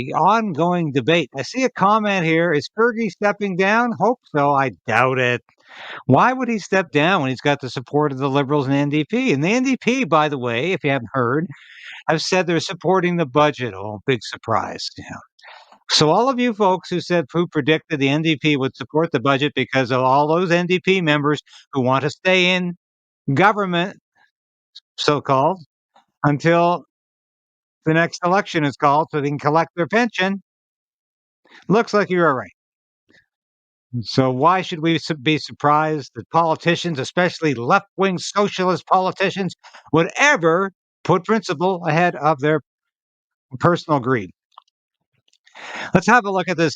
the ongoing debate. I see a comment here. Is Fergie stepping down? Hope so. I doubt it. Why would he step down when he's got the support of the Liberals and NDP? And the NDP, by the way, if you haven't heard, have said they're supporting the budget. Oh, big surprise. Yeah. So all of you folks who predicted the NDP would support the budget because of all those NDP members who want to stay in government, so-called, until the next election is called so they can collect their pension, looks like you were right. So why should we be surprised that politicians, especially left-wing socialist politicians, would ever put principle ahead of their personal greed? Let's have a look at this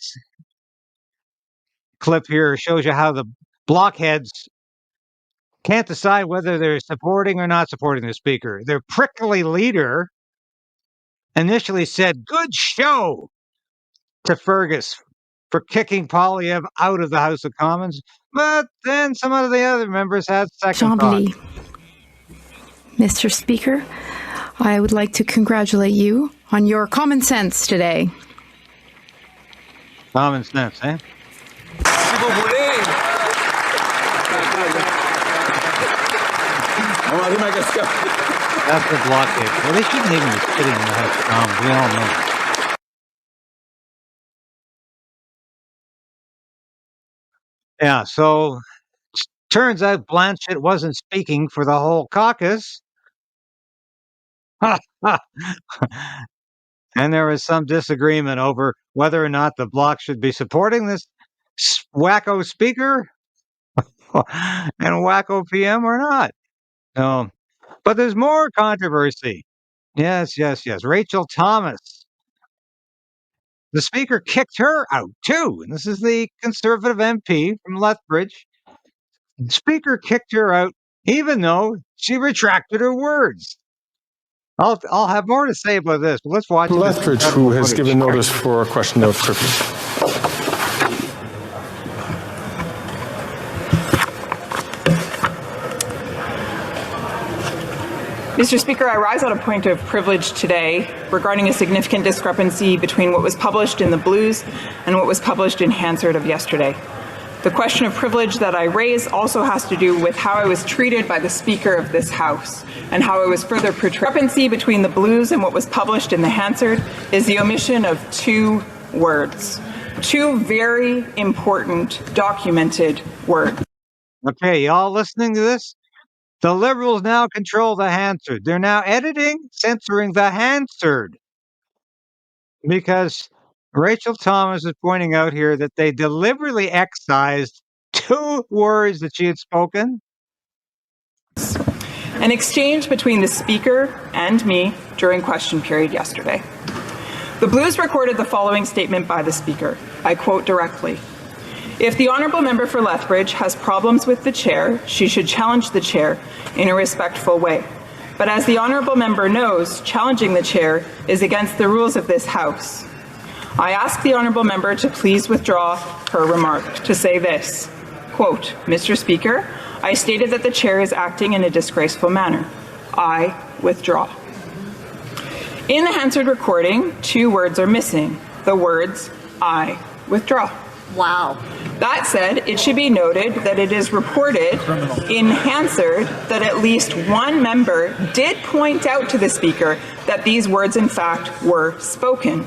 clip here. It shows you how the blockheads can't decide whether they're supporting or not supporting the speaker. Their prickly leader initially said, "Good show," to Fergus for kicking Poilievre out of the House of Commons, but then some of the other members had second thoughts. Mr. Speaker, I would like to congratulate you on your common sense today. Common sense, eh? That's the blockade. Well, they shouldn't even be sitting in the House of Commons. We all know that. Yeah, so turns out Blanchett wasn't speaking for the whole caucus. And there was some disagreement over whether or not the bloc should be supporting this wacko speaker and wacko PM or not. So, but there's more controversy. Yes. Rachel Thomas. The speaker kicked her out too. And this is the Conservative MP from Lethbridge. The speaker kicked her out even though she retracted her words. I'll have more to say about this, but let's watch Lethbridge, who has given notice for a question of privilege. Mr. Speaker, I rise on a point of privilege today regarding a significant discrepancy between what was published in the Blues and what was published in Hansard of yesterday. The question of privilege that I raise also has to do with how I was treated by the Speaker of this House and how I was further portrayed. The discrepancy between the Blues and what was published in the Hansard is the omission of 2 words, 2 very important documented words. Okay, y'all listening to this? The Liberals now control the Hansard. They're now censoring the Hansard. Because Rachel Thomas is pointing out here that they deliberately excised 2 words that she had spoken. An exchange between the Speaker and me during question period yesterday. The Blues recorded the following statement by the Speaker. I quote directly. If the honourable member for Lethbridge has problems with the chair, she should challenge the chair in a respectful way. But as the honourable member knows, challenging the chair is against the rules of this House. I ask the honourable member to please withdraw her remark to say this, quote, Mr. Speaker, I stated that the chair is acting in a disgraceful manner. I withdraw. In the Hansard recording, 2 words are missing. The words, I withdraw. Wow. That said, it should be noted that it is reported in Hansard that at least 1 member did point out to the Speaker that these words, in fact, were spoken.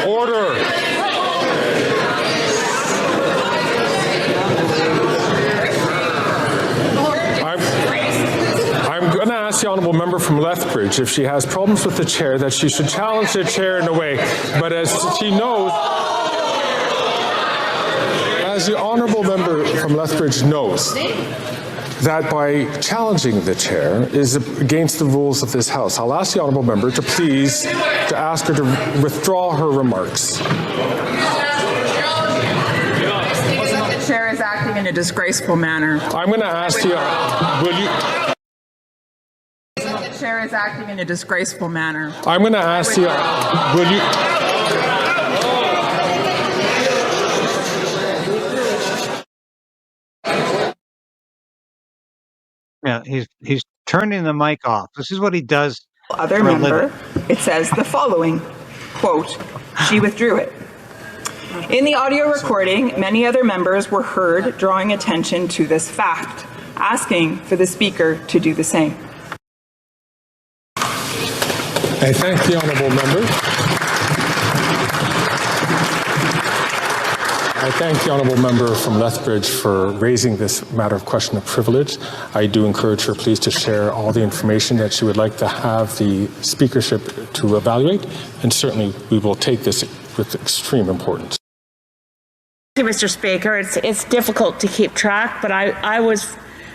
Order. I'm going to ask the honourable member from Lethbridge if she has problems with the chair that she should challenge the chair in a way. But as she knows, as the honourable member from Lethbridge knows, that by challenging the chair is against the rules of this House. I'll ask the honourable member to please to ask her to withdraw her remarks. The chair is acting in a disgraceful manner. I'm going to ask you, will you? The chair is acting in a disgraceful manner. I'm going to ask you, will you? Yeah, he's turning the mic off. This is what he does Other for a member, living. it says the following, quote, she withdrew it. In the audio recording, many other members were heard drawing attention to this fact, asking for the Speaker to do the same. I thank the honourable member. I thank the honourable member from Lethbridge for raising this matter of question of privilege. I do encourage her, please, to share all the information that she would like to have the speakership to evaluate, and certainly we will take this with extreme importance. Thank you, Mr. Speaker. It's difficult to keep track, but I was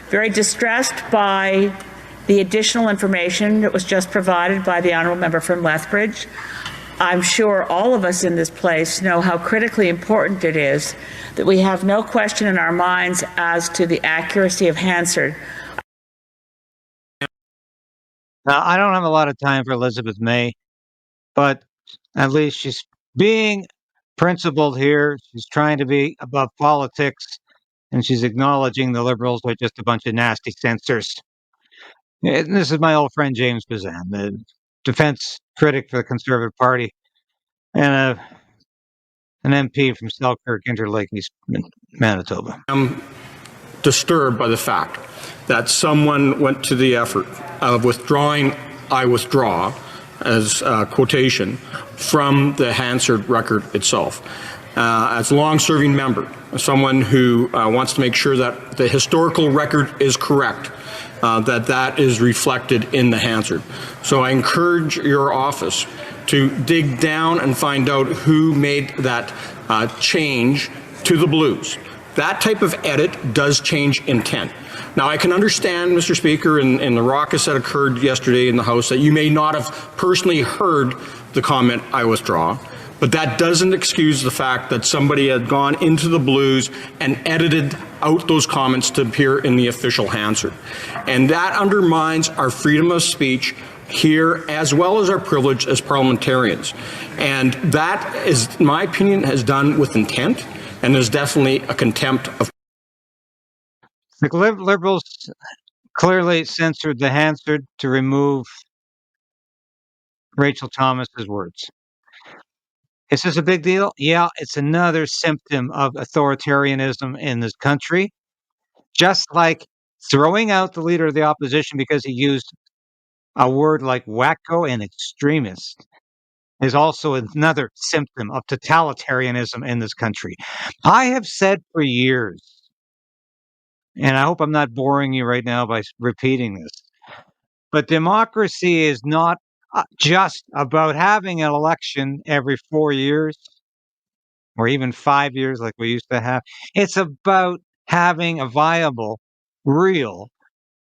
very distressed by the additional information that was just provided by the honourable member from Lethbridge. I'm sure all of us in this place know how critically important it is that we have no question in our minds as to the accuracy of Hansard. Now, I don't have a lot of time for Elizabeth May, but at least she's being principled here. She's trying to be above politics, and she's acknowledging the Liberals are just a bunch of nasty censors. And this is my old friend James Bazan, the defense critic for the Conservative Party, and an MP from Selkirk, Interlake, East Manitoba. I'm disturbed by the fact that someone went to the effort of withdrawing "I withdraw" as a quotation from the Hansard record itself. As a long-serving member, someone who wants to make sure that the historical record is correct, that is reflected in the Hansard. So I encourage your office to dig down and find out who made that change to the Blues. That type of edit does change intent. Now, I can understand, Mr. Speaker, in the raucous that occurred yesterday in the House, that you may not have personally heard the comment, "I withdraw," but that doesn't excuse the fact that somebody had gone into the Blues and edited out those comments to appear in the official Hansard. And that undermines our freedom of speech here, as well as our privilege as parliamentarians. And that is, in my opinion, has done with intent, and there's definitely a contempt of. The Liberals clearly censored the Hansard to remove Rachel Thomas's words. Is this a big deal? Yeah, it's another symptom of authoritarianism in this country. Just like throwing out the leader of the opposition because he used a word like wacko and extremist is also another symptom of totalitarianism in this country. I have said for years, and I hope I'm not boring you right now by repeating this, but democracy is not just about having an election every 4 years or even 5 years like we used to have. It's about having a viable, real,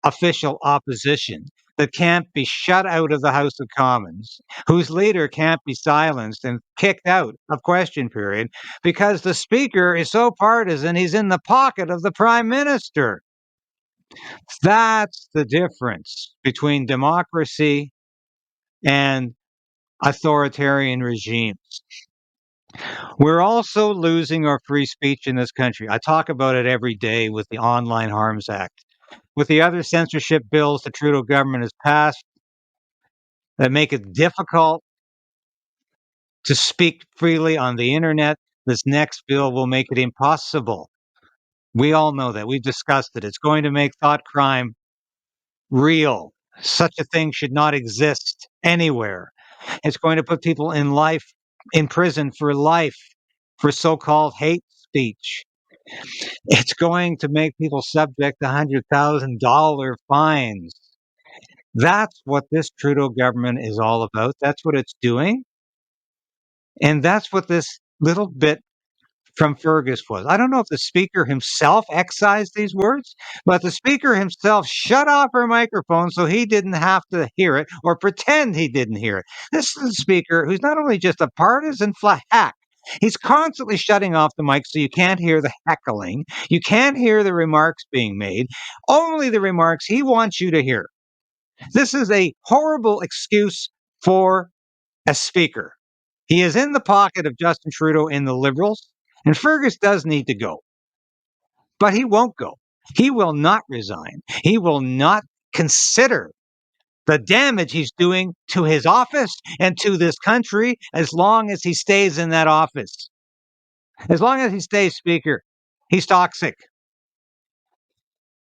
official opposition that can't be shut out of the House of Commons, whose leader can't be silenced and kicked out of question period because the Speaker is so partisan he's in the pocket of the Prime Minister. That's the difference between democracy and authoritarian regimes. We're also losing our free speech in this country. I talk about it every day with the Online Harms Act. With the other censorship bills the Trudeau government has passed that make it difficult to speak freely on the internet, this next bill will make it impossible. We all know that. We've discussed it. It's going to make thought crime real. Such a thing should not exist anywhere. It's going to put people in prison for life for so-called hate speech. It's going to make people subject to $100,000 fines. That's what this Trudeau government is all about. That's what it's doing. And that's what this little bit from Fergus was. I don't know if the Speaker himself excised these words, but the Speaker himself shut off her microphone so he didn't have to hear it or pretend he didn't hear it. This is a Speaker who's not only just a partisan hack, he's constantly shutting off the mic so you can't hear the heckling. You can't hear the remarks being made, only the remarks he wants you to hear. This is a horrible excuse for a Speaker. He is in the pocket of Justin Trudeau and the Liberals. And Fergus does need to go, but he won't go. He will not resign. He will not consider the damage he's doing to his office and to this country as long as he stays in that office. As long as he stays Speaker, he's toxic.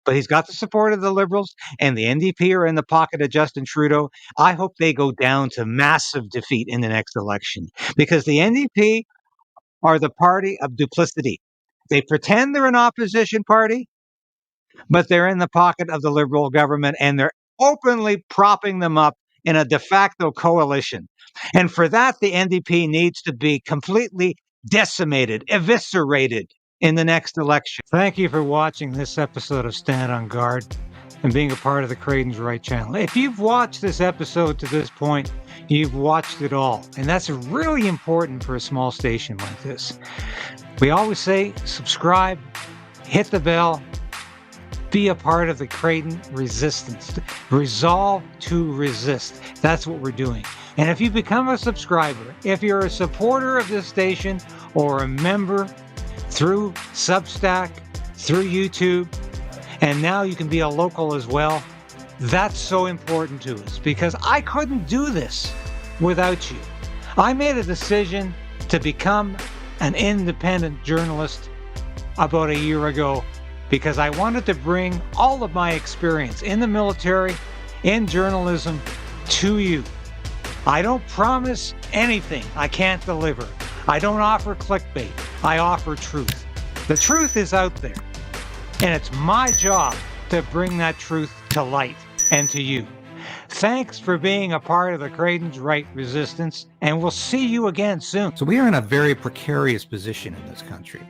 But he's got the support of the Liberals, and the NDP are in the pocket of Justin Trudeau. I hope they go down to massive defeat in the next election, because the NDP are the party of duplicity. They pretend they're an opposition party, but they're in the pocket of the Liberal government, and they're openly propping them up in a de facto coalition. And for that, the NDP needs to be completely decimated, eviscerated in the next election. Thank you for watching this episode of Stand on Guard and being a part of the KRAYDEN'S Right channel. If you've watched this episode to this point, you've watched it all. And that's really important for a small station like this. We always say subscribe, hit the bell, be a part of the KRAYDEN resistance. Resolve to resist. That's what we're doing. And if you become a subscriber, if you're a supporter of this station or a member through Substack, through YouTube, and now you can be a local as well, that's so important to us, because I couldn't do this without you. I made a decision to become an independent journalist about a year ago because I wanted to bring all of my experience in the military, in journalism, to you. I don't promise anything I can't deliver. I don't offer clickbait. I offer truth. The truth is out there, and it's my job to bring that truth to light and to you. Thanks for being a part of the KRAYDEN'S Right resistance, and we'll see you again soon. So we are in a very precarious position in this country.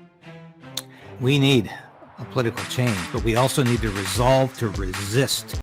We need a political change, but we also need to resolve to resist.